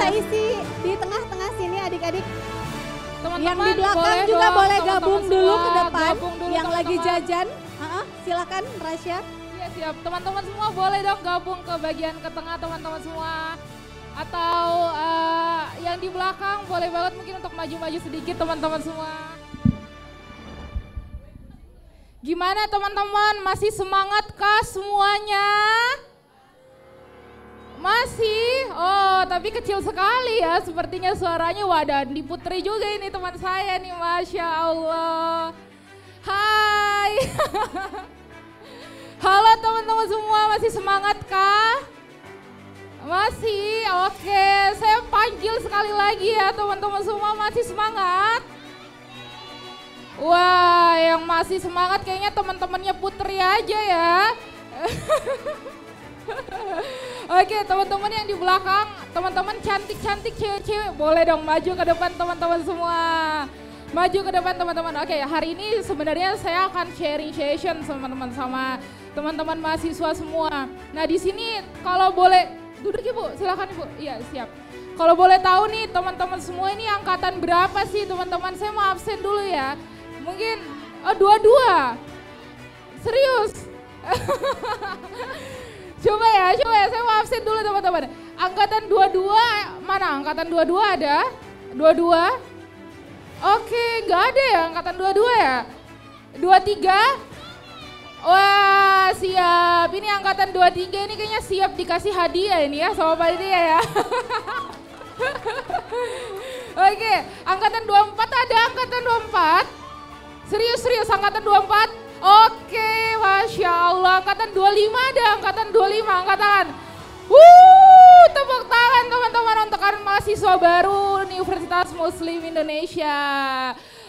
bisa isi di tengah-tengah sini adik-adik. Yang Teman-teman di belakang boleh juga dong, boleh teman-teman gabung dulu semua, ke depan. gabung dulu, Yang lagi teman-teman. jajan, silakan Rasya. Iya siap, teman-teman semua boleh dong gabung ke bagian ke tengah teman-teman semua. Atau yang di belakang boleh banget mungkin untuk maju-maju sedikit teman-teman semua. Gimana teman-teman, masih semangat kah semuanya? Masih? Oh tapi kecil sekali ya sepertinya suaranya. Wadah di Putri juga ini teman saya nih, Masya Allah. Hai. Halo teman-teman semua, masih semangat kah? Masih? Oke, saya panggil sekali lagi ya teman-teman semua, masih semangat? Wah, yang masih semangat kayaknya teman-temannya Putri aja ya. Oke, teman-teman yang di belakang, teman-teman cantik-cantik cewek-cewek, boleh dong maju ke depan teman-teman semua. Maju ke depan teman-teman. Oke, hari ini sebenarnya saya akan sharing session teman-teman sama teman-teman mahasiswa semua. Nah, di sini kalau boleh duduk Ibu, silakan Ibu. Iya, siap. Kalau boleh tahu nih teman-teman semua ini angkatan berapa sih teman-teman? Saya mau absen dulu ya. Mungkin 22. Serius? Coba ya, saya mau absen dulu teman-teman. Angkatan 22, mana angkatan 22 ada? 22? Oke, nggak ada ya angkatan 22 ya? 23? Wah siap, ini angkatan 23 ini kayaknya siap dikasih hadiah ini ya sama panitia ya. Oke, angkatan 24 ada angkatan 24? Serius angkatan 24? Oke, Masya Allah, angkatan 25 ada, angkatan 25, angkatan. Tepuk tangan teman-teman untuk mahasiswa baru Universitas Muslim Indonesia.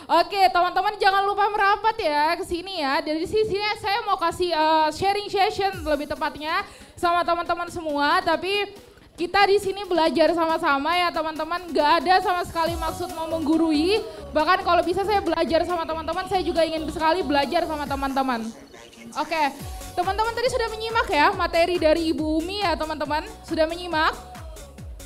Oke, teman-teman jangan lupa merapat ya ke sini ya. Dari sini saya mau kasih sharing session lebih tepatnya sama teman-teman semua, tapi kita di sini belajar sama-sama ya teman-teman, gak ada sama sekali maksud mau menggurui. Bahkan kalau bisa saya belajar sama teman-teman, saya juga ingin sekali belajar sama teman-teman. Oke, teman-teman tadi sudah menyimak ya materi dari Ibu Umi ya teman-teman, sudah menyimak?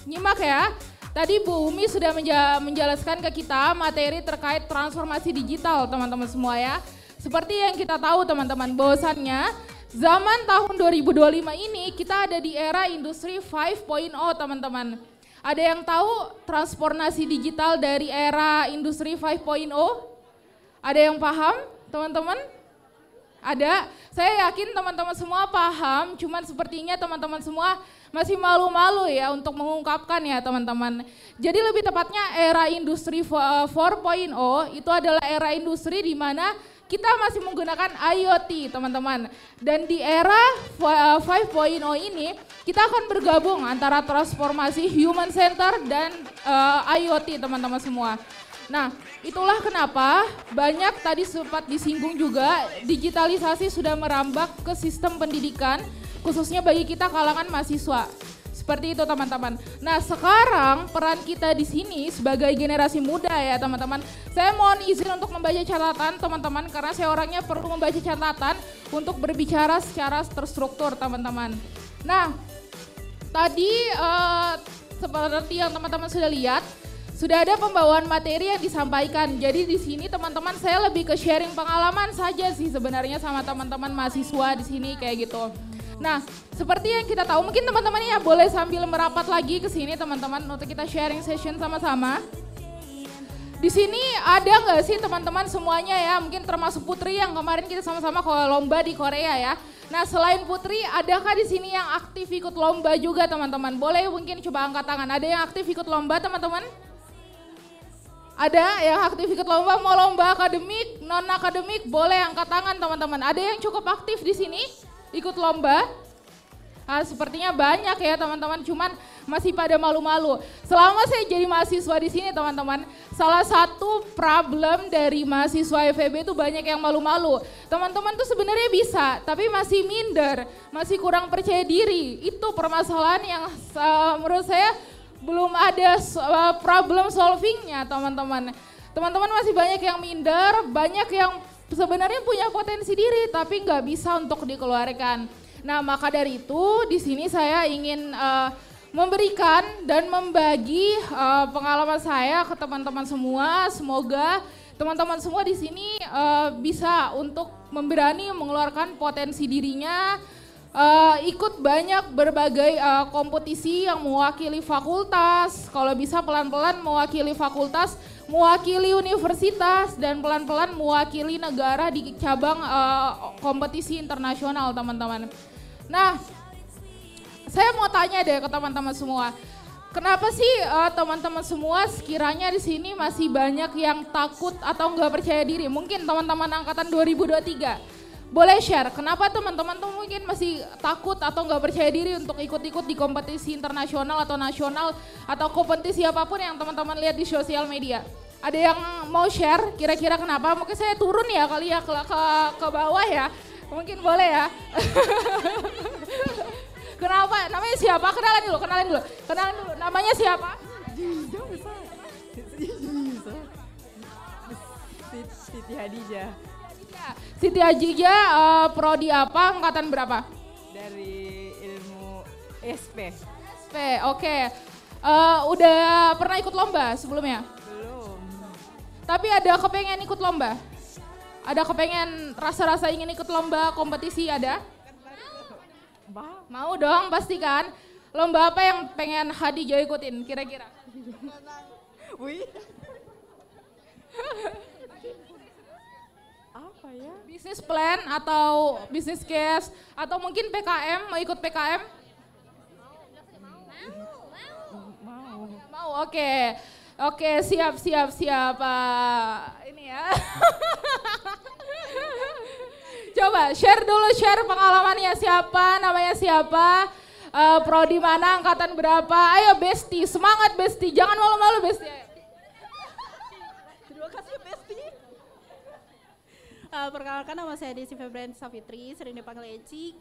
Nyimak ya. Tadi Bu Umi sudah menjelaskan ke kita materi terkait transformasi digital teman-teman semua ya. Seperti yang kita tahu teman-teman, bahwasannya zaman tahun 2025 ini kita ada di era industri 5.0 teman-teman. Ada yang tahu transformasi digital dari era industri 5.0? Ada yang paham teman-teman? Ada? Saya yakin teman-teman semua paham, cuman sepertinya teman-teman semua masih malu-malu ya untuk mengungkapkan ya teman-teman. Jadi lebih tepatnya era industri 4.0 itu adalah era industri di mana kita masih menggunakan IoT teman-teman. Dan di era 5.0 ini kita akan bergabung antara transformasi human center dan IoT teman-teman semua. Nah itulah kenapa banyak tadi sempat disinggung juga digitalisasi sudah merambah ke sistem pendidikan khususnya bagi kita kalangan mahasiswa. Seperti itu teman-teman. Nah sekarang peran kita di sini sebagai generasi muda ya teman-teman. Saya mohon izin untuk membaca catatan teman-teman karena saya orangnya perlu membaca catatan untuk berbicara secara terstruktur teman-teman. Nah tadi seperti yang teman-teman sudah lihat, sudah ada pembawaan materi yang disampaikan. Jadi di sini teman-teman saya lebih ke sharing pengalaman saja sih sebenarnya sama teman-teman mahasiswa di sini kayak gitu. Nah, seperti yang kita tahu, mungkin teman-teman ya boleh sambil merapat lagi ke sini teman-teman untuk kita sharing session sama-sama. Di sini ada nggak sih teman-teman semuanya ya, mungkin termasuk Putri yang kemarin kita sama-sama ke lomba di Korea ya. Nah, selain Putri, adakah di sini yang aktif ikut lomba juga teman-teman? Boleh mungkin coba angkat tangan. Ada yang aktif ikut lomba teman-teman? Ada yang aktif ikut lomba, mau lomba akademik, non akademik, boleh angkat tangan teman-teman. Ada yang cukup aktif di sini? Ikut lomba? Sepertinya banyak ya teman-teman, cuman masih pada malu-malu. Selama saya jadi mahasiswa di sini teman-teman, salah satu problem dari mahasiswa FEB itu banyak yang malu-malu. Teman-teman tuh sebenarnya bisa, tapi masih minder, masih kurang percaya diri. Itu permasalahan yang menurut saya belum ada problem solvingnya teman-teman. Teman-teman masih banyak yang minder, banyak yang sebenarnya punya potensi diri tapi nggak bisa untuk dikeluarkan. Nah maka dari itu di sini saya ingin memberikan dan membagi pengalaman saya ke teman-teman semua. Semoga teman-teman semua di sini bisa untuk memberani mengeluarkan potensi dirinya, ikut banyak berbagai kompetisi yang mewakili fakultas, kalau bisa pelan-pelan mewakili fakultas, mewakili universitas, dan pelan-pelan mewakili negara di cabang kompetisi internasional teman-teman. Nah, saya mau tanya deh ke teman-teman semua, kenapa sih teman-teman semua sekiranya di sini masih banyak yang takut atau nggak percaya diri? Mungkin teman-teman angkatan 2023. Boleh share, kenapa teman-teman tuh mungkin masih takut atau nggak percaya diri untuk ikut-ikut di kompetisi internasional atau nasional atau kompetisi apapun yang teman-teman lihat di sosial media? Ada yang mau share kira-kira kenapa? Mungkin saya turun ya kali ya ke bawah ya, mungkin boleh ya. Kenapa? Namanya siapa? Kenalin dulu. Namanya siapa? Siti Hadijah. Siti Hadijah, prodi apa? Angkatan berapa? Dari ilmu SP. SP, oke. Udah pernah ikut lomba sebelumnya? Belum. Tapi ada kepengen ikut lomba? Ada kepengen rasa-rasa ingin ikut lomba kompetisi ada? Mau dong pasti kan. Lomba apa yang pengen Hadijah ikutin kira-kira? Wih. Apa ya? Business plan atau business case atau mungkin PKM, mau ikut PKM? Mau, oke. Oke, siap. Ini ya. Coba share pengalamannya siapa, namanya siapa, prodi mana, angkatan berapa. Ayo Besti, semangat Besti, jangan malu-malu Besti. Terima kasih Besti. Perkenalkan nama saya Desi Febrian Safitri, sering dipanggil Eci.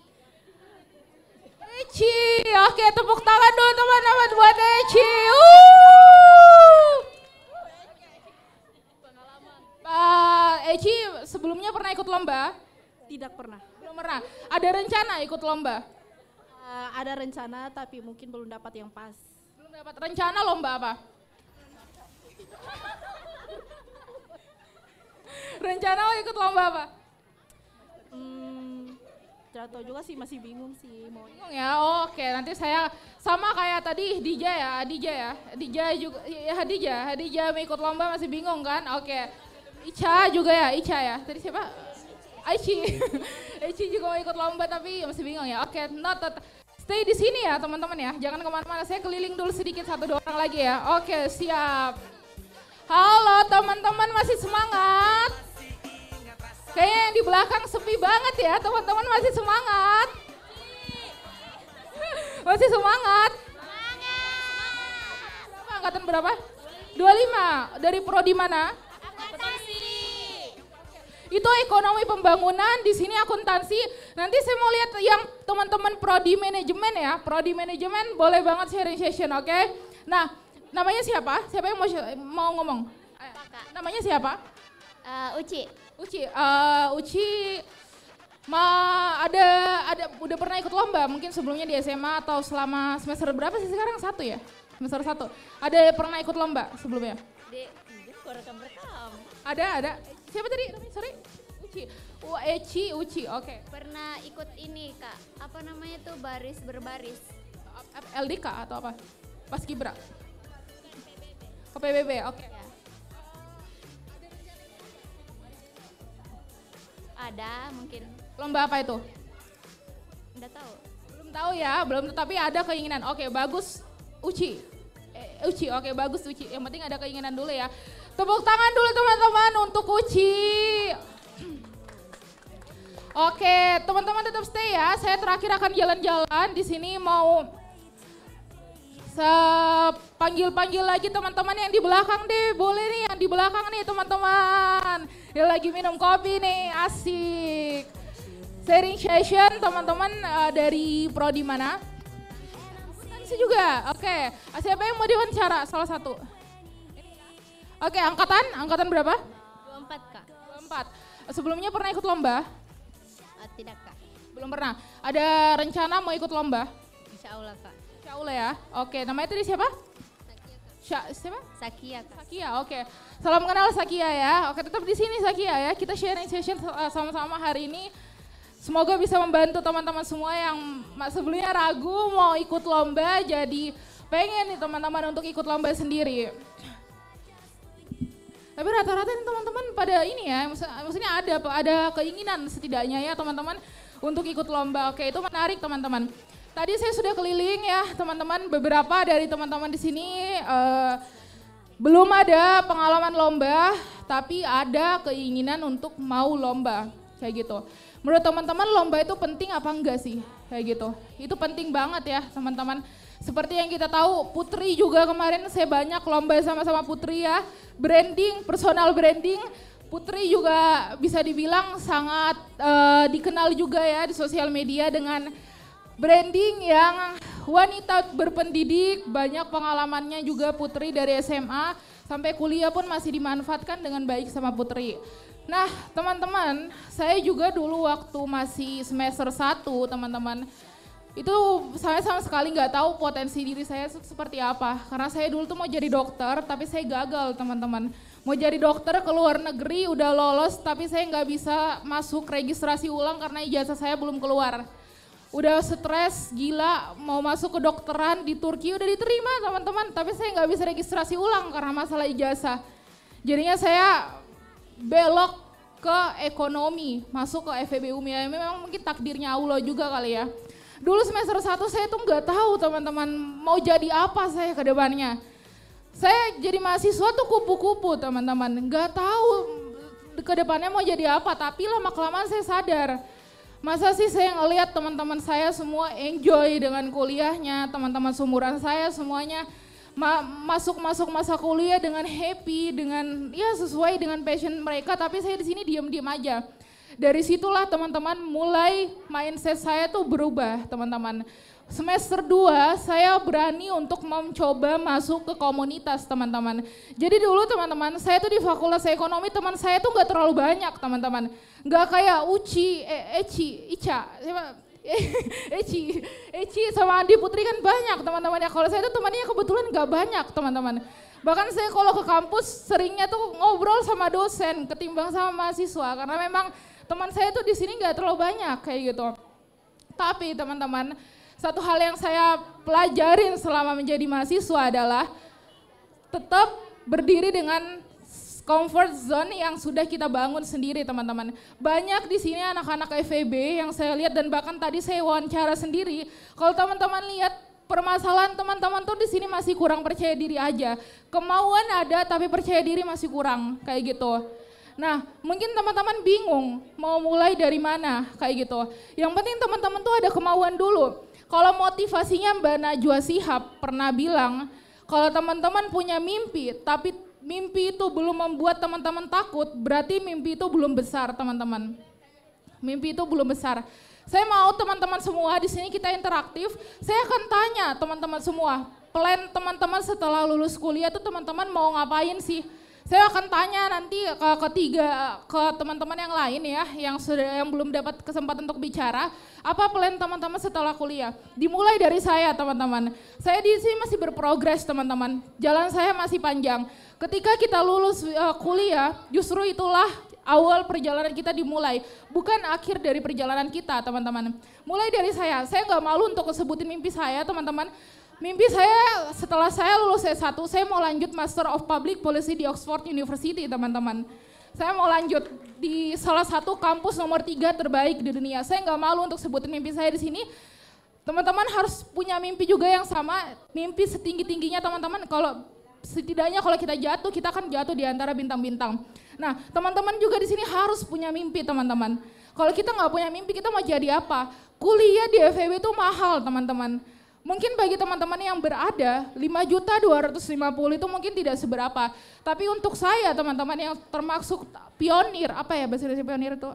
Eci, oke tepuk tangan dulu teman-teman buat Eci. Eci sebelumnya pernah ikut lomba? Tidak pernah. Belum pernah. Ada rencana ikut lomba? Ada rencana tapi mungkin belum dapat yang pas. Belum dapat rencana lomba apa? Rencana mau ikut lomba apa? Tidak tahu juga sih, masih bingung sih mau. Bingung ya, oke nanti saya sama kayak tadi Hadijah juga, Hadijah mau ikut lomba masih bingung kan? Oke, Ica ya, tadi siapa? Aici juga mau ikut lomba tapi masih bingung ya. Oke, stay di sini ya teman-teman ya, jangan kemana-mana, saya keliling dulu sedikit 1-2 orang lagi ya. Oke, siap. Halo teman-teman, masih semangat? Kayaknya yang di belakang sepi banget ya, teman-teman masih semangat? Masih semangat? Berapa, angkatan berapa? 25, dari prodi mana? Itu ekonomi pembangunan, di sini akuntansi. Nanti saya mau lihat yang teman-teman prodi manajemen ya. Prodi manajemen boleh banget sharing session, oke? Nah, namanya siapa? Siapa yang mau ngomong? Namanya siapa? Uci. Uci udah pernah ikut lomba mungkin sebelumnya di SMA atau selama semester berapa sih sekarang? 1 ya? Semester 1. Ada pernah ikut lomba sebelumnya? Ada. Siapa tadi? Sorry. Uci, oke. Pernah ikut ini Kak, apa namanya tuh baris berbaris. LDK atau apa? Paskibra? Ke PBB, oke. Ya. Ada mungkin. Lomba apa itu? Nggak tahu. Belum tahu ya, tapi ada keinginan. Oke, bagus Uci, oke bagus Uci. Yang penting ada keinginan dulu ya. Tepuk tangan dulu teman-teman untuk Uci. Oke, teman-teman tetap stay ya. Saya terakhir akan jalan-jalan di sini mau panggil lagi teman-teman yang di belakang deh. Boleh nih yang di belakang nih teman-teman. Yang lagi minum kopi nih, asik. Sharing session teman-teman dari prodi mana? Akuntansi juga. Oke, siapa yang mau diwawancara? Salah satu. Oke, angkatan berapa? 24 Kak. 24. Sebelumnya pernah ikut lomba? Tidak Kak. Belum pernah. Ada rencana mau ikut lomba? Insya Allah Kak. Syaula ya. Oke, namanya tadi siapa? Siapa? Sakia, Kak. Sakia, oke. Salam kenal Sakia ya. Oke, tetap di sini Sakia ya. Kita sharing session sama-sama hari ini. Semoga bisa membantu teman-teman semua yang sebelumnya ragu mau ikut lomba, jadi pengen nih teman-teman untuk ikut lomba sendiri. Tapi rata-rata nih teman-teman pada ini ya, maksudnya ada keinginan setidaknya ya teman-teman untuk ikut lomba. Oke, itu menarik teman-teman. Tadi saya sudah keliling ya teman-teman, beberapa dari teman-teman di sini belum ada pengalaman lomba, tapi ada keinginan untuk mau lomba, kayak gitu. Menurut teman-teman lomba itu penting apa enggak sih, kayak gitu. Itu penting banget ya teman-teman. Seperti yang kita tahu, Putri juga kemarin saya banyak lomba sama-sama Putri ya. Branding, personal branding, Putri juga bisa dibilang sangat dikenal juga ya di sosial media dengan branding yang wanita berpendidik, banyak pengalamannya juga Putri dari SMA sampai kuliah pun masih dimanfaatkan dengan baik sama Putri. Nah teman-teman, saya juga dulu waktu masih semester 1 teman-teman, itu saya sama sekali nggak tahu potensi diri saya seperti apa. Karena saya dulu tuh mau jadi dokter tapi saya gagal teman-teman. Mau jadi dokter ke luar negeri udah lolos tapi saya nggak bisa masuk registrasi ulang karena ijazah saya belum keluar. Udah stres gila mau masuk ke dokteran di Turki udah diterima teman-teman, tapi saya nggak bisa registrasi ulang karena masalah ijazah. Jadinya saya belok ke ekonomi, masuk ke FEB UMI. Ya, memang mungkin takdirnya Allah juga kali ya. Dulu semester 1 saya tuh nggak tahu teman-teman mau jadi apa saya ke depannya. Saya jadi mahasiswa tuh kupu-kupu teman-teman, nggak tahu ke depannya mau jadi apa, tapi lama-kelamaan saya sadar. Masa sih saya ngelihat teman-teman saya semua enjoy dengan kuliahnya, teman-teman seumuran saya semuanya masuk masa kuliah dengan happy, dengan ya sesuai dengan passion mereka, tapi saya di sini diam-diam aja. Dari situlah teman-teman mulai mindset saya tuh berubah teman-teman. Semester 2 saya berani untuk mencoba masuk ke komunitas teman-teman. Jadi dulu teman-teman saya tuh di fakultas ekonomi teman saya tuh gak terlalu banyak teman-teman. Gak kayak Eci sama Andi Putri kan banyak teman-teman ya. Kalau saya tuh temannya kebetulan gak banyak teman-teman. Bahkan saya kalau ke kampus seringnya tuh ngobrol sama dosen ketimbang sama mahasiswa. Karena memang teman saya tuh di sini gak terlalu banyak kayak gitu. Tapi teman-teman, satu hal yang saya pelajarin selama menjadi mahasiswa adalah tetap berdiri dengan comfort zone yang sudah kita bangun sendiri teman-teman. Banyak di sini anak-anak FEB yang saya lihat dan bahkan tadi saya wawancara sendiri. Kalau teman-teman lihat permasalahan teman-teman tuh di sini masih kurang percaya diri aja. Kemauan ada tapi percaya diri masih kurang kayak gitu. Nah mungkin teman-teman bingung mau mulai dari mana kayak gitu. Yang penting teman-teman tuh ada kemauan dulu. Kalau motivasinya Mbak Najwa Shihab pernah bilang, kalau teman-teman punya mimpi, tapi mimpi itu belum membuat teman-teman takut, berarti mimpi itu belum besar teman-teman. Mimpi itu belum besar. Saya mau teman-teman semua di sini kita interaktif, saya akan tanya teman-teman semua, plan teman-teman setelah lulus kuliah itu teman-teman mau ngapain sih? Saya akan tanya nanti ke teman-teman yang lain ya, yang belum dapat kesempatan untuk bicara, apa plan teman-teman setelah kuliah? Dimulai dari saya teman-teman. Saya di sini masih berprogres teman-teman. Jalan saya masih panjang. Ketika kita lulus kuliah, justru itulah awal perjalanan kita dimulai, bukan akhir dari perjalanan kita teman-teman. Mulai dari saya nggak malu untuk sebutin mimpi saya teman-teman. Mimpi saya setelah saya lulus S1, saya mau lanjut Master of Public Policy di Oxford University teman-teman. Saya mau lanjut di salah satu kampus nomor 3 terbaik di dunia. Saya nggak malu untuk sebutin mimpi saya di sini. Teman-teman harus punya mimpi juga yang sama, mimpi setinggi-tingginya teman-teman. Kalau setidaknya kalau kita jatuh, kita akan jatuh di antara bintang-bintang. Nah teman-teman juga di sini harus punya mimpi teman-teman. Kalau kita nggak punya mimpi, kita mau jadi apa? Kuliah di FEB itu mahal teman-teman. Mungkin bagi teman-teman yang berada 5.250.000 itu mungkin tidak seberapa. Tapi untuk saya teman-teman yang termasuk pionir, apa ya bahasa Indonesia pionir itu?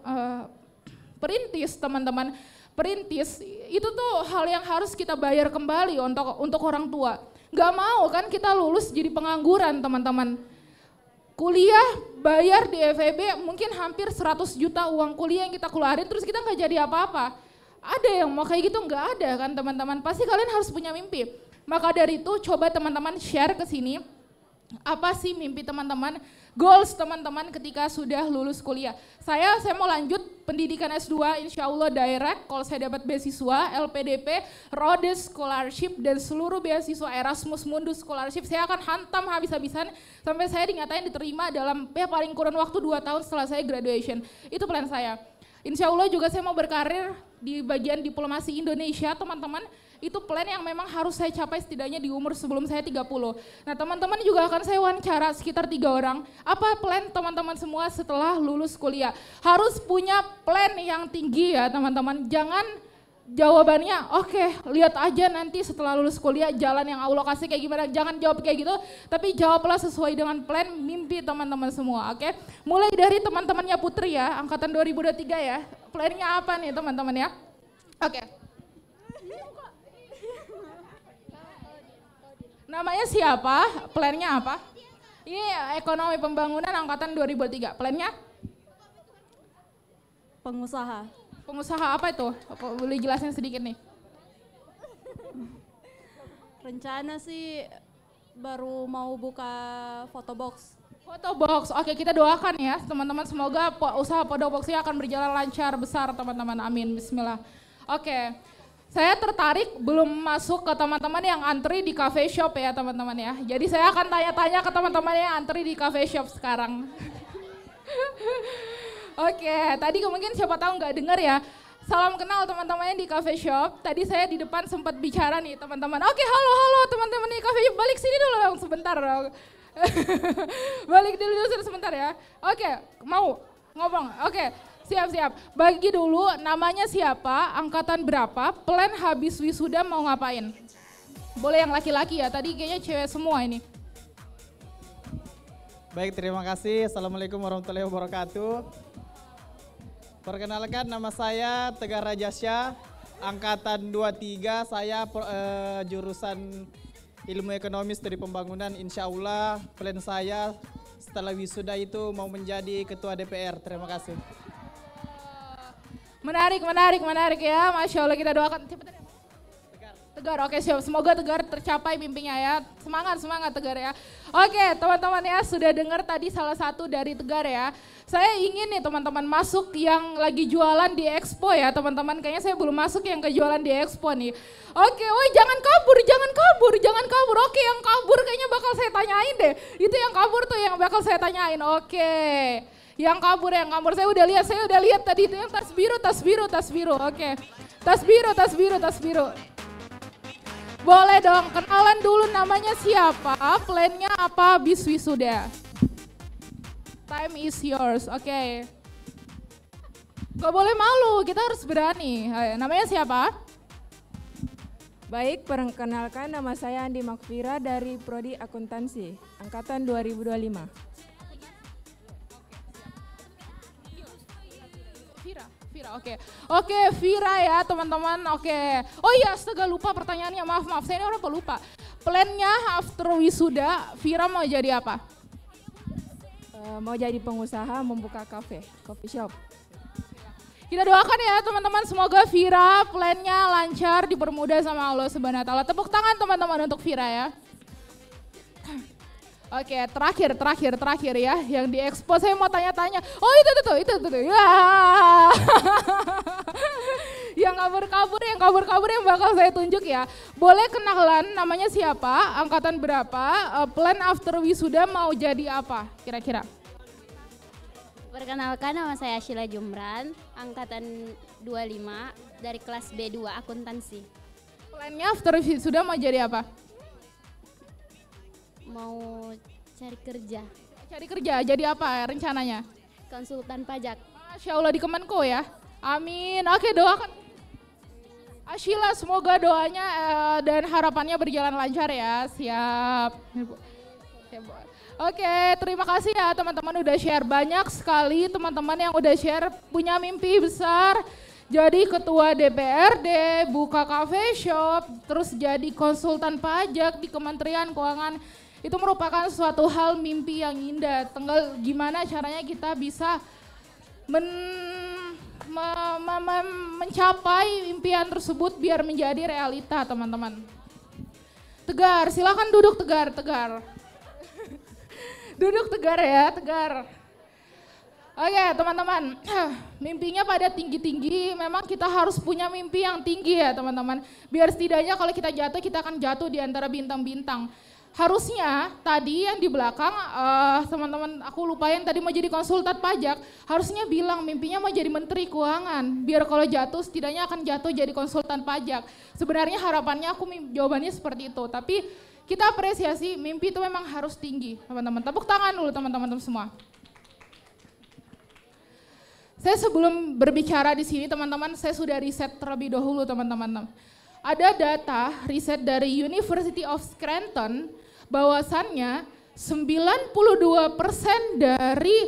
Perintis teman-teman. Perintis itu tuh hal yang harus kita bayar kembali untuk orang tua. Gak mau kan kita lulus jadi pengangguran teman-teman. Kuliah bayar di FEB mungkin hampir 100 juta uang kuliah yang kita keluarin terus kita gak jadi apa-apa. Ada yang mau kayak gitu? Nggak ada kan teman-teman. Pasti kalian harus punya mimpi. Maka dari itu coba teman-teman share ke sini. Apa sih mimpi teman-teman? Goals teman-teman ketika sudah lulus kuliah. Saya mau lanjut pendidikan S2 insya Allah direct kalau saya dapat beasiswa, LPDP, Rhodes Scholarship dan seluruh beasiswa Erasmus Mundus Scholarship saya akan hantam habis-habisan sampai saya dinyatain diterima dalam paling kurun waktu 2 tahun setelah saya graduation. Itu plan saya. Insya Allah juga saya mau berkarir di bagian diplomasi Indonesia teman-teman. Itu plan yang memang harus saya capai setidaknya di umur sebelum saya 30. Nah teman-teman juga akan saya wawancara sekitar 3 orang. Apa plan teman-teman semua setelah lulus kuliah? Harus punya plan yang tinggi ya teman-teman. Jangan jawabannya oke, lihat aja nanti setelah lulus kuliah jalan yang Allah kasih kayak gimana. Jangan jawab kayak gitu, tapi jawablah sesuai dengan plan mimpi teman-teman semua, oke? Mulai dari teman-temannya Putri ya, angkatan 2023 ya. Plannya apa nih teman-teman ya? Oke. Namanya siapa? Plannya apa? Ini ekonomi pembangunan angkatan 2003. Plannya? Pengusaha. Pengusaha apa itu? Boleh jelasin sedikit nih. Rencana sih baru mau buka photobox. Photobox, oke kita doakan ya teman-teman semoga usaha photoboxnya akan berjalan lancar besar teman-teman, amin, bismillah. Oke, saya tertarik belum masuk ke teman-teman yang antri di cafe shop ya teman-teman ya. Jadi saya akan tanya-tanya ke teman-teman yang antri di cafe shop sekarang. Oke, tadi mungkin siapa tahu nggak dengar ya. Salam kenal teman-temannya di cafe shop. Tadi saya di depan sempat bicara nih teman-teman. Oke, halo teman-teman di cafe shop. Balik sini dulu dong sebentar dong. Balik dulu sebentar ya. Oke, mau ngomong. Oke, siap. Bagi dulu namanya siapa, angkatan berapa, plan habis wisuda mau ngapain. Boleh yang laki-laki ya, tadi kayaknya cewek semua ini. Baik, terima kasih. Assalamualaikum warahmatullahi wabarakatuh. Perkenalkan nama saya Tegar Rajasya, angkatan 23, saya jurusan ilmu ekonomi studi pembangunan. Insya Allah plan saya setelah wisuda itu mau menjadi ketua DPR. Terima kasih. Menarik ya, Masya Allah kita doakan. Tegar, oke siap. Semoga Tegar tercapai mimpinya ya. Semangat Tegar ya. Oke teman-teman ya, sudah dengar tadi salah satu dari Tegar ya. Saya ingin nih teman-teman masuk yang lagi jualan di Expo ya teman-teman. Kayaknya saya belum masuk yang kejualan di Expo nih. Oke, woi jangan kabur. Oke, yang kabur kayaknya bakal saya tanyain deh. Itu yang kabur tuh yang bakal saya tanyain. Oke. Yang kabur saya udah lihat tadi itu yang tas biru. Oke. Tas biru. Boleh dong, kenalan dulu namanya siapa, plannya apa habis wisuda. Time is yours, oke. Gak boleh malu, kita harus berani. Namanya siapa? Baik, perkenalkan nama saya Andi Makfira dari Prodi Akuntansi, angkatan 2025. Vira, oke, Vira ya teman-teman, oke. Oh iya, astaga lupa pertanyaannya, maaf, saya ini orang pelupa. Plannya after wisuda, Vira mau jadi apa? Mau jadi pengusaha, membuka coffee shop. Kita doakan ya teman-teman, semoga Vira plannya lancar, dipermudah sama Allah Subhanahu wa taala. Tepuk tangan teman-teman untuk Vira ya. Oke, terakhir ya, yang di Expo saya mau tanya-tanya. Oh itu. Ya. Yang kabur yang bakal saya tunjuk ya. Boleh kenalan namanya siapa, angkatan berapa, plan after wisuda mau jadi apa kira-kira? Perkenalkan nama saya Sheila Jumran, angkatan 25 dari kelas B2 akuntansi. Plannya after wisuda mau jadi apa? Mau cari kerja. Jadi apa rencananya? Konsultan pajak. Masya Allah di Kemenko ya. Amin. Oke, doakan. Sheila semoga doanya dan harapannya berjalan lancar ya. Siap. Oke, terima kasih ya teman-teman udah share. Banyak sekali teman-teman yang udah share punya mimpi besar. Jadi ketua DPRD, buka cafe shop, terus jadi konsultan pajak di Kementerian Keuangan. Itu merupakan suatu hal mimpi yang indah. Tinggal gimana caranya kita bisa mencapai impian tersebut biar menjadi realita teman-teman. Tegar, silakan duduk tegar. Duduk tegar ya, tegar. Oke teman-teman, mimpinya pada tinggi-tinggi, memang kita harus punya mimpi yang tinggi ya teman-teman. Biar setidaknya kalau kita jatuh, kita akan jatuh di antara bintang-bintang. Harusnya tadi yang di belakang, teman-teman aku lupa yang tadi mau jadi konsultan pajak, harusnya bilang mimpinya mau jadi menteri keuangan. Biar kalau jatuh setidaknya akan jatuh jadi konsultan pajak. Sebenarnya harapannya jawabannya seperti itu, tapi kita apresiasi mimpi itu memang harus tinggi teman-teman. Tepuk tangan dulu teman-teman semua. Saya sebelum berbicara di sini teman-teman, saya sudah riset terlebih dahulu teman-teman. Ada data riset dari University of Scranton bahwasannya 92% dari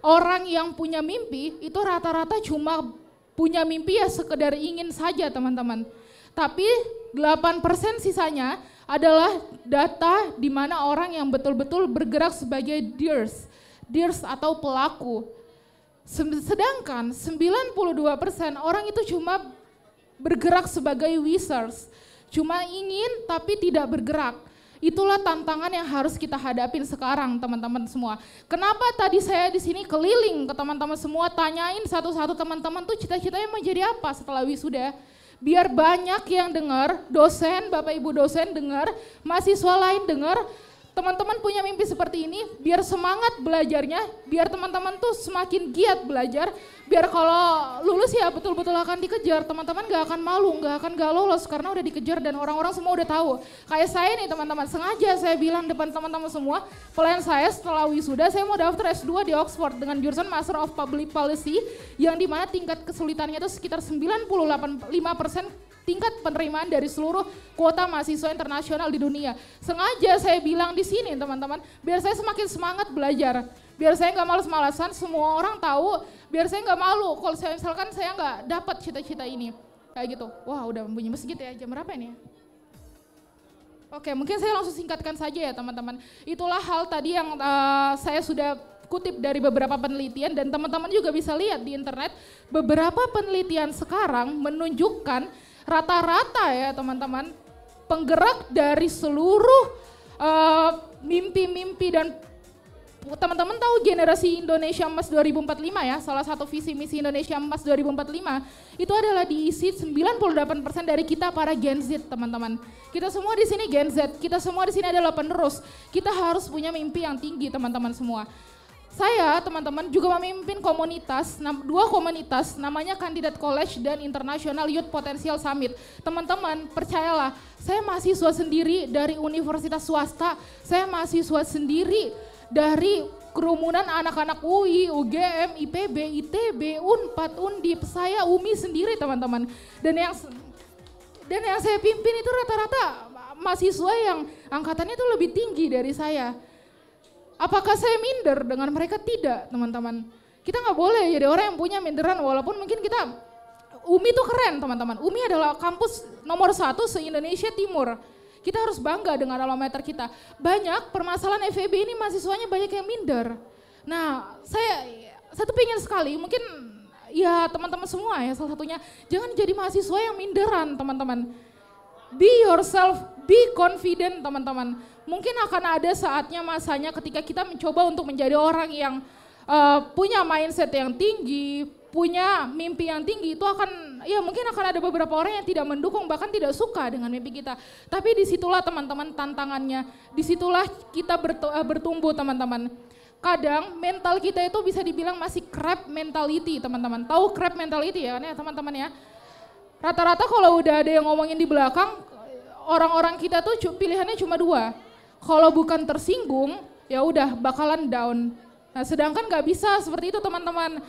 orang yang punya mimpi itu rata-rata cuma punya mimpi ya sekedar ingin saja teman-teman. Tapi 8% sisanya adalah data di mana orang yang betul-betul bergerak sebagai doers atau pelaku. Sedangkan 92% orang itu cuma bergerak sebagai wishers, cuma ingin tapi tidak bergerak. Itulah tantangan yang harus kita hadapin sekarang teman-teman semua. Kenapa tadi saya di sini keliling ke teman-teman semua, tanyain satu-satu teman-teman tuh cita-citanya mau jadi apa setelah wisuda. Biar banyak yang dengar, dosen, bapak ibu dosen dengar, mahasiswa lain dengar, teman-teman punya mimpi seperti ini, biar semangat belajarnya, biar teman-teman tuh semakin giat belajar, biar kalau lulus ya betul-betul akan dikejar, teman-teman gak akan malu, gak lolos karena udah dikejar dan orang-orang semua udah tahu. Kayak saya nih teman-teman, sengaja saya bilang depan teman-teman semua, plan saya setelah wisuda saya mau daftar S2 di Oxford dengan jurusan Master of Public Policy, yang dimana tingkat kesulitannya itu sekitar 95% tingkat penerimaan dari seluruh kuota mahasiswa internasional di dunia. Sengaja saya bilang di sini teman-teman, biar saya semakin semangat belajar, biar saya nggak malas-malasan, semua orang tahu, biar saya nggak malu kalau saya misalkan saya nggak dapat cita-cita ini, kayak gitu. Wah udah bunyi masjid ya, jam berapa ini? Oke, mungkin saya langsung singkatkan saja ya teman-teman. Itulah hal tadi yang saya sudah kutip dari beberapa penelitian dan teman-teman juga bisa lihat di internet. Beberapa penelitian sekarang menunjukkan rata-rata ya teman-teman, penggerak dari seluruh mimpi-mimpi dan teman-teman tahu generasi Indonesia Emas 2045 ya, salah satu visi misi Indonesia Emas 2045 itu adalah diisi 98% dari kita para Gen Z teman-teman. Kita semua di sini Gen Z, kita semua di sini adalah penerus. Kita harus punya mimpi yang tinggi teman-teman semua. Saya teman-teman juga memimpin komunitas, dua komunitas namanya Kandidat College dan International Youth Potential Summit. Teman-teman percayalah, saya mahasiswa sendiri dari universitas swasta, saya mahasiswa sendiri dari kerumunan anak-anak UI, UGM, IPB, ITB, UNPAD, Undip, saya UMI sendiri teman-teman. Dan yang saya pimpin itu rata-rata mahasiswa yang angkatannya itu lebih tinggi dari saya. Apakah saya minder dengan mereka? Tidak teman-teman. Kita nggak boleh jadi orang yang punya minderan walaupun mungkin kita, UMI itu keren teman-teman. UMI adalah kampus nomor 1 se-Indonesia Timur. Kita harus bangga dengan alma mater kita. Banyak permasalahan FEB ini mahasiswanya banyak yang minder. Nah saya tuh pengen sekali mungkin ya teman-teman semua ya salah satunya jangan jadi mahasiswa yang minderan teman-teman. Be yourself, be confident teman-teman. Mungkin akan ada saatnya masanya ketika kita mencoba untuk menjadi orang yang punya mindset yang tinggi, punya mimpi yang tinggi, itu akan ya mungkin akan ada beberapa orang yang tidak mendukung bahkan tidak suka dengan mimpi kita. Tapi disitulah teman-teman tantangannya, disitulah kita bertumbuh teman-teman. Kadang mental kita itu bisa dibilang masih crab mentality teman-teman. Tahu crab mentality ya kan ya teman-teman ya. Rata-rata kalau udah ada yang ngomongin di belakang, orang-orang kita tuh pilihannya cuma 2. Kalau bukan tersinggung, ya udah bakalan down. Nah sedangkan gak bisa seperti itu teman-teman.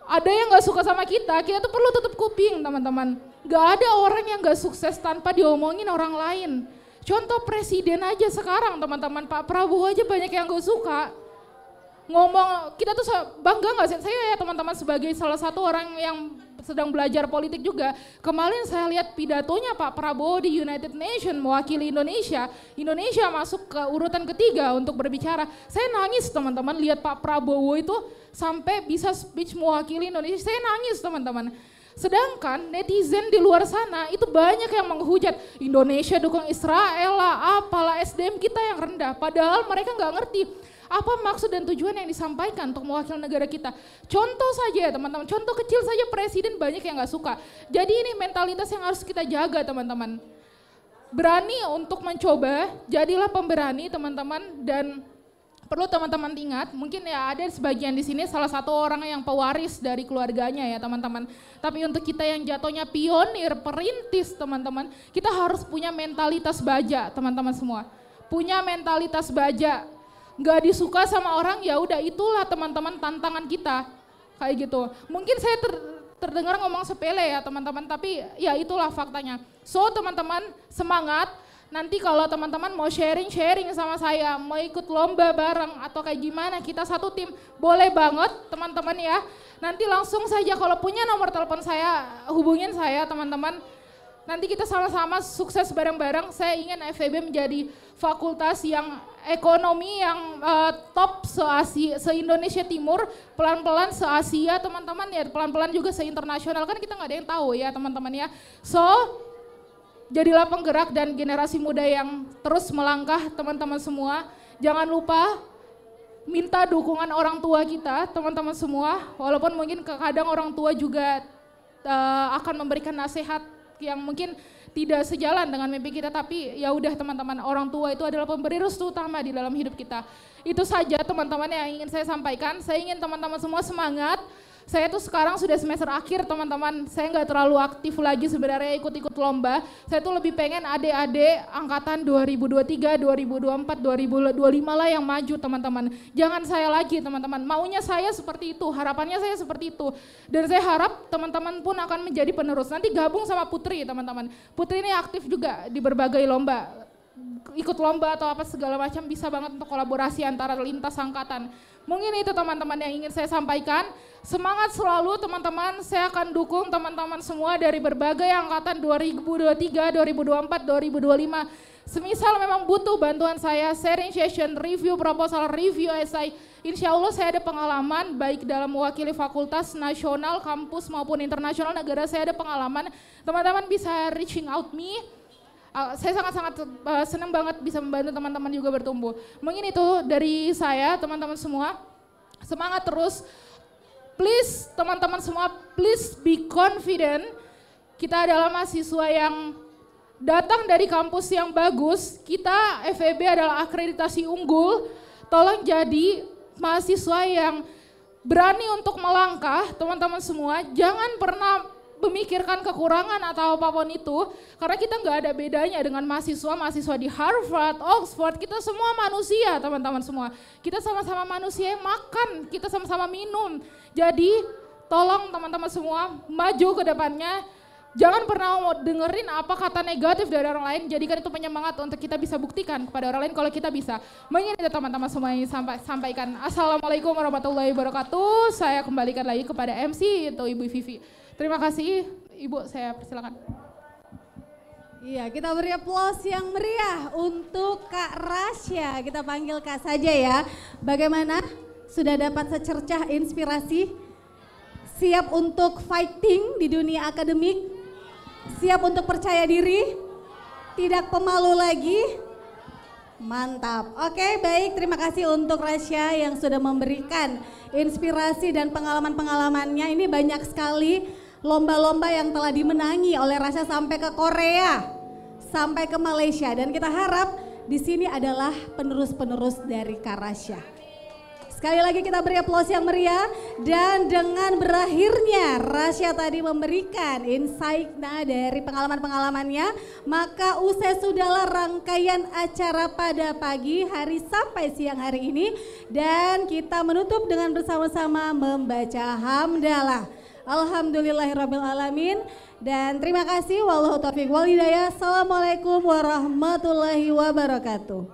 Ada yang gak suka sama kita tuh perlu tutup kuping teman-teman. Gak ada orang yang gak sukses tanpa diomongin orang lain. Contoh presiden aja sekarang teman-teman, Pak Prabowo aja banyak yang gak suka. Ngomong, kita tuh bangga gak sih? Saya ya teman-teman sebagai salah satu orang yang sedang belajar politik juga. Kemarin saya lihat pidatonya Pak Prabowo di United Nations mewakili Indonesia. Indonesia masuk ke urutan ketiga untuk berbicara. Saya nangis teman-teman lihat Pak Prabowo itu sampai bisa speech mewakili Indonesia. Saya nangis teman-teman. Sedangkan netizen di luar sana itu banyak yang menghujat Indonesia dukung Israel lah, apalah SDM kita yang rendah. Padahal mereka nggak ngerti apa maksud dan tujuan yang disampaikan untuk mewakili negara kita. Contoh saja teman-teman, contoh kecil saja presiden banyak yang gak suka. Jadi ini mentalitas yang harus kita jaga teman-teman. Berani untuk mencoba, jadilah pemberani teman-teman. Dan perlu teman-teman ingat, mungkin ya ada sebagian di sini salah satu orang yang pewaris dari keluarganya ya teman-teman. Tapi untuk kita yang jatuhnya pionir, perintis teman-teman, kita harus punya mentalitas baja teman-teman semua. Punya mentalitas baja. Nggak disuka sama orang, ya udah itulah teman-teman tantangan kita kayak gitu. Mungkin saya terdengar ngomong sepele ya teman-teman, tapi ya itulah faktanya. So teman-teman semangat. Nanti kalau teman-teman mau sharing sama saya, mau ikut lomba bareng atau kayak gimana, kita satu tim, boleh banget teman-teman ya. Nanti langsung saja kalau punya nomor telepon saya, hubungin saya teman-teman. Nanti kita sama-sama sukses bareng-bareng. Saya ingin FEB menjadi fakultas yang ekonomi yang top se-Indonesia Timur, pelan-pelan se-Asia teman-teman ya, pelan-pelan juga se-internasional, kan kita nggak ada yang tahu ya teman-teman ya. So, jadilah penggerak dan generasi muda yang terus melangkah teman-teman semua. Jangan lupa minta dukungan orang tua kita teman-teman semua, walaupun mungkin kadang orang tua juga akan memberikan nasihat yang mungkin tidak sejalan dengan mimpi kita, tapi ya udah teman-teman, orang tua itu adalah pemberi restu utama di dalam hidup kita. Itu saja teman-teman yang ingin saya sampaikan. Saya ingin teman-teman semua semangat. Saya tuh sekarang sudah semester akhir teman-teman, saya nggak terlalu aktif lagi sebenarnya ikut-ikut lomba. Saya tuh lebih pengen adik-adik angkatan 2023, 2024, 2025 lah yang maju teman-teman. Jangan saya lagi teman-teman, maunya saya seperti itu, harapannya saya seperti itu. Dan saya harap teman-teman pun akan menjadi penerus. Nanti gabung sama Putri teman-teman. Putri ini aktif juga di berbagai lomba. Ikut lomba atau apa segala macam bisa banget untuk kolaborasi antara lintas angkatan. Mungkin itu teman-teman yang ingin saya sampaikan. Semangat selalu teman-teman, saya akan dukung teman-teman semua dari berbagai angkatan 2023, 2024, 2025. Semisal memang butuh bantuan saya, sharing session, review proposal, review esai, insya Allah saya ada pengalaman baik dalam mewakili fakultas nasional, kampus maupun internasional negara, saya ada pengalaman. Teman-teman bisa reaching out me. Saya sangat-sangat senang banget bisa membantu teman-teman juga bertumbuh. Mungkin itu dari saya teman-teman semua. Semangat terus. Please teman-teman semua, please be confident. Kita adalah mahasiswa yang datang dari kampus yang bagus. Kita FEB adalah akreditasi unggul. Tolong jadi mahasiswa yang berani untuk melangkah teman-teman semua. Jangan pernah memikirkan kekurangan atau apapun itu, karena kita nggak ada bedanya dengan mahasiswa di Harvard, Oxford, kita semua manusia teman-teman semua. Kita sama-sama manusia yang makan, kita sama-sama minum. Jadi tolong teman-teman semua maju ke depannya, jangan pernah mau dengerin apa kata negatif dari orang lain, jadikan itu penyemangat untuk kita bisa buktikan kepada orang lain kalau kita bisa. Mungkin itu teman-teman semua yang sampaikan. Assalamualaikum warahmatullahi wabarakatuh. Saya kembalikan lagi kepada MC itu Ibu Vivi. Terima kasih, Ibu, saya persilakan. Iya, kita beri aplaus yang meriah untuk Kak Rasya. Kita panggil Kak saja ya. Bagaimana? Sudah dapat secercah inspirasi? Siap untuk fighting di dunia akademik? Siap untuk percaya diri? Tidak pemalu lagi? Mantap. Oke, baik. Terima kasih untuk Rasya yang sudah memberikan inspirasi dan pengalaman-pengalamannya. Ini banyak sekali lomba-lomba yang telah dimenangi oleh Rasya sampai ke Korea, sampai ke Malaysia, dan kita harap di sini adalah penerus-penerus dari Kak Rasya. Sekali lagi kita beri aplaus yang meriah, dan dengan berakhirnya Rasya tadi memberikan insight dari pengalaman-pengalamannya, maka usai sudahlah rangkaian acara pada pagi hari sampai siang hari ini, dan kita menutup dengan bersama-sama membaca hamdalah. Alhamdulillahirabbil alamin, dan terima kasih. Wallahu taufiq wal hidayah. Assalamualaikum warahmatullahi wabarakatuh.